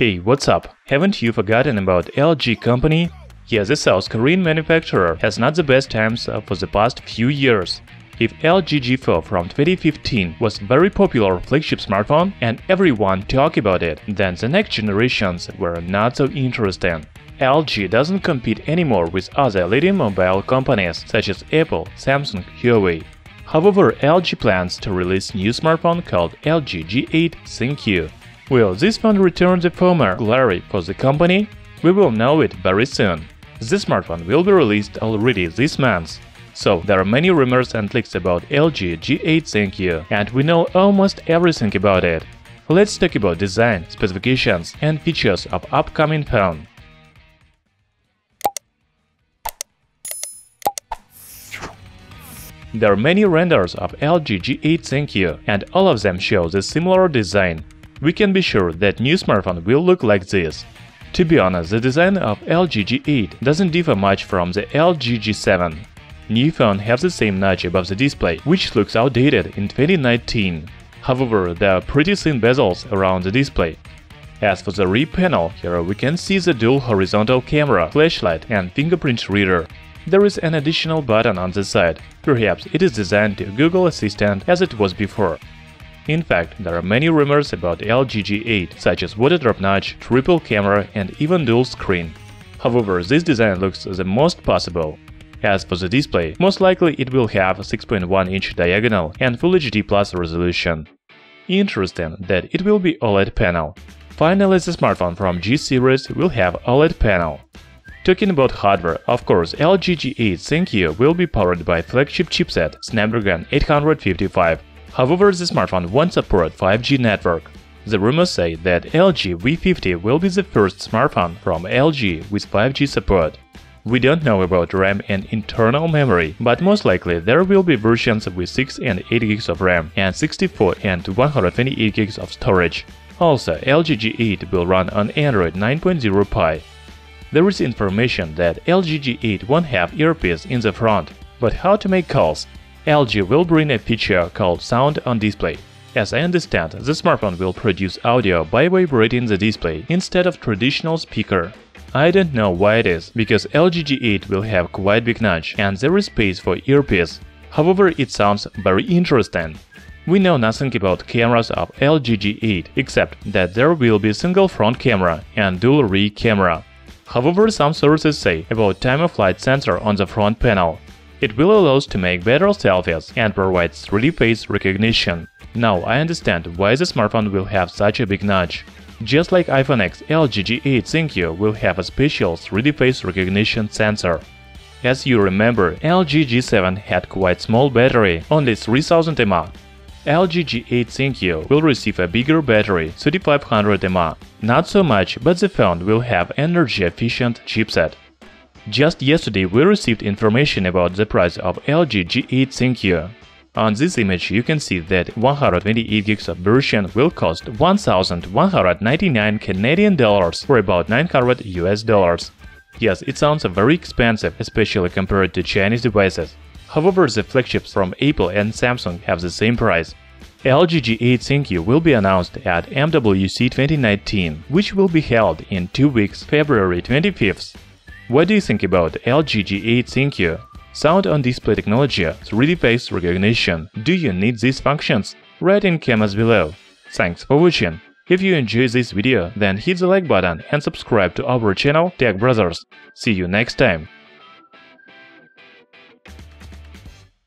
Hey, what's up? Haven't you forgotten about LG company? Yes, the South Korean manufacturer has not the best times for the past few years. If LG G4 from 2015 was very popular flagship smartphone and everyone talked about it, then the next generations were not so interesting. LG doesn't compete anymore with other leading mobile companies such as Apple, Samsung, Huawei. However, LG plans to release new smartphone called LG G8 ThinQ. Will this phone return the former glory for the company? We will know it very soon. This smartphone will be released already this month. So, there are many rumors and leaks about LG G8 ThinkQ, and we know almost everything about it. Let's talk about design, specifications, and features of upcoming phone. There are many renders of LG G8 ThinkQ, and all of them show the similar design. We can be sure that new smartphone will look like this. To be honest, the design of LG G8 doesn't differ much from the LG G7. New phone has the same notch above the display, which looks outdated in 2019. However, there are pretty thin bezels around the display. As for the rear panel, here we can see the dual horizontal camera, flashlight and fingerprint reader. There is an additional button on the side. Perhaps it is designed to Google Assistant as it was before. In fact, there are many rumors about LG G8, such as water drop notch, triple camera and even dual screen. However, this design looks the most possible. As for the display, most likely it will have 6.1-inch diagonal and Full HD Plus resolution. Interesting that it will be OLED panel. Finally, the smartphone from G series will have OLED panel. Talking about hardware, of course, LG G8 ThinkQ will be powered by flagship chipset Snapdragon 855. However, the smartphone won't support 5G network. The rumors say that LG V50 will be the first smartphone from LG with 5G support. We don't know about RAM and internal memory, but most likely there will be versions with 6 and 8 GB of RAM and 64 and 128 GB of storage. Also, LG G8 will run on Android 9.0 Pie. There is information that LG G8 won't have earpiece in the front, but how to make calls? LG will bring a feature called Sound on Display. As I understand, the smartphone will produce audio by vibrating the display instead of traditional speaker. I don't know why it is, because LG G8 will have quite big notch and there is space for earpiece. However, it sounds very interesting. We know nothing about cameras of LG G8 except that there will be single front camera and dual rear camera. However, some sources say about time-of-flight sensor on the front panel. It will allow us to make better selfies and provide 3D face recognition. Now I understand why the smartphone will have such a big notch. Just like iPhone X, LG G8 ThinkQ will have a special 3D face recognition sensor. As you remember, LG G7 had quite small battery, only 3000 mAh. LG G8 ThinkQ will receive a bigger battery, 3500 mAh. Not so much, but the phone will have energy-efficient chipset. Just yesterday we received information about the price of LG G8 ThinkQ. On this image you can see that 128 GB of version will cost 1,199 Canadian dollars or about $900 US. Yes, it sounds very expensive, especially compared to Chinese devices. However, the flagships from Apple and Samsung have the same price. LG G8 ThinkQ will be announced at MWC 2019, which will be held in 2 weeks, February 25th. What do you think about LG G8 ThinkQ? Sound on display technology, 3D face recognition. Do you need these functions? Write in comments below. Thanks for watching. If you enjoyed this video, then hit the like button and subscribe to our channel Tech Brothers. See you next time.